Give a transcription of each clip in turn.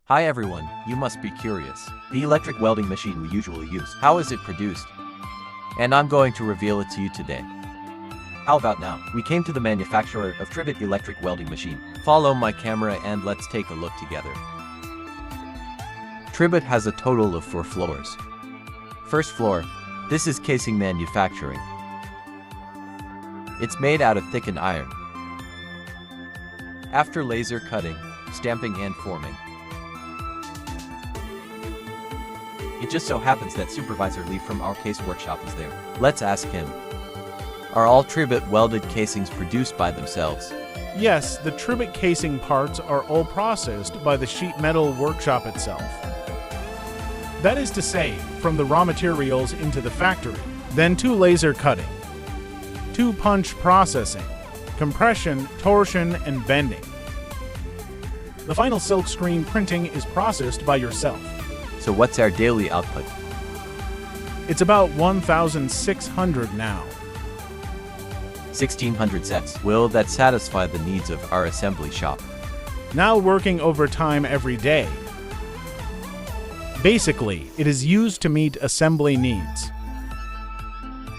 Hi everyone, you must be curious. The electric welding machine we usually use, how is it produced? And I'm going to reveal it to you today. How about now? We came to the manufacturer of Tribet electric welding machine. Follow my camera and let's take a look together. Tribet has a total of 4 floors. First floor, this is casing manufacturing. It's made out of thickened iron. After laser cutting, stamping and forming. It just so happens that Supervisor Lee from our case workshop is there. Let's ask him. Are all Tribet welded casings produced by themselves? Yes, the Tribet casing parts are all processed by the sheet metal workshop itself. That is to say, from the raw materials into the factory, then to laser cutting, to punch processing, compression, torsion, and bending. The final silk screen printing is processed by yourself. So what's our daily output? It's about 1,600 now. 1,600 sets. Will that satisfy the needs of our assembly shop? Now working overtime every day. Basically, it is used to meet assembly needs.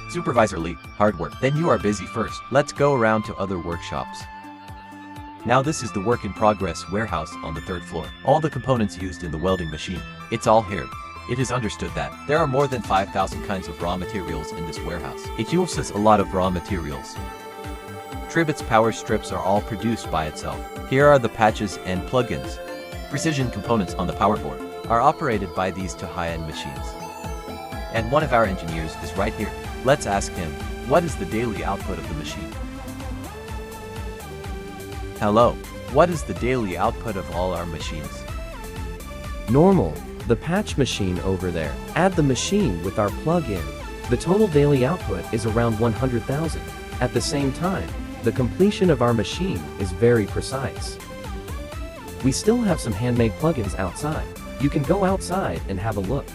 Supervisor Lee, hard work. Then you are busy first. Let's go around to other workshops. Now this is the work in progress warehouse on the 3rd floor. All the components used in the welding machine, it's all here. It is understood that there are more than 5,000 kinds of raw materials in this warehouse. It uses a lot of raw materials. Tribet's power strips are all produced by itself. Here are the patches and plugins. Precision components on the power board are operated by these 2 high-end machines. And one of our engineers is right here. Let's ask him, what is the daily output of the machine? Hello, what is the daily output of all our machines? Normal, the patch machine over there. Add the machine with our plug-in. The total daily output is around 100,000. At the same time, the completion of our machine is very precise. We still have some handmade plugins outside. You can go outside and have a look.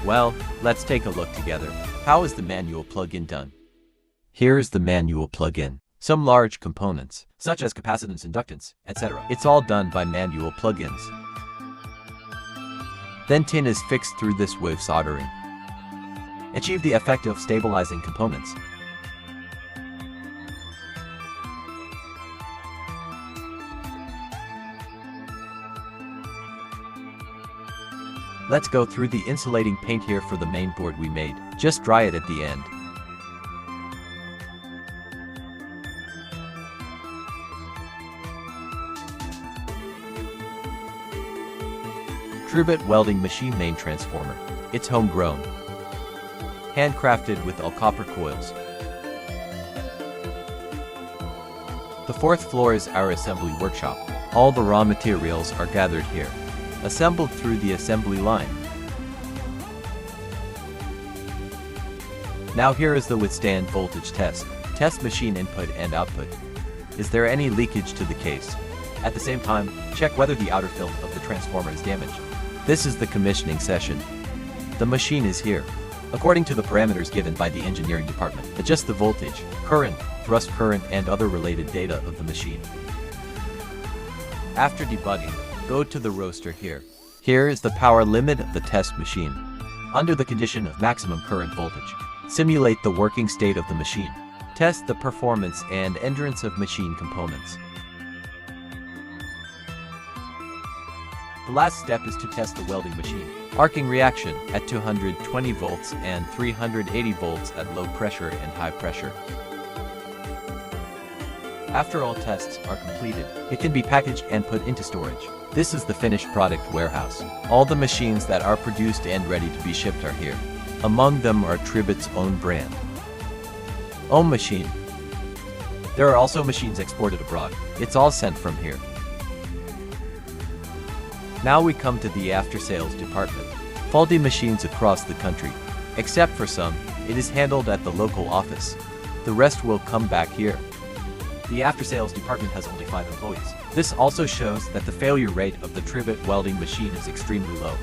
Well, let's take a look together. How is the manual plug-in done? Here is the manual plug-in. Some large components, such as capacitance, inductance, etc. It's all done by manual plugins. Then tin is fixed through this with soldering. Achieve the effect of stabilizing components. Let's go through the insulating paint here for the main board we made. Just dry it at the end. Tribet welding machine main transformer. It's homegrown. Handcrafted with all copper coils. The 4th floor is our assembly workshop. All the raw materials are gathered here, assembled through the assembly line. Now here is the withstand voltage test. Test machine input and output. Is there any leakage to the case? At the same time, check whether the outer film of the transformer is damaged. This is the commissioning session. The machine is here. According to the parameters given by the engineering department, adjust the voltage, current, thrust current and other related data of the machine. After debugging, go to the roaster here. Here is the power limit of the test machine. Under the condition of maximum current voltage, simulate the working state of the machine. Test the performance and endurance of machine components. The last step is to test the welding machine. Arcing reaction at 220 volts and 380 volts at low pressure and high pressure. After all tests are completed, it can be packaged and put into storage. This is the finished product warehouse. All the machines that are produced and ready to be shipped are here. Among them are Tribet's own brand. Own machine. There are also machines exported abroad. It's all sent from here. Now we come to the after-sales department. Faulty machines across the country. Except for some, it is handled at the local office. The rest will come back here. The after-sales department has only 5 employees. This also shows that the failure rate of the Tribet welding machine is extremely low.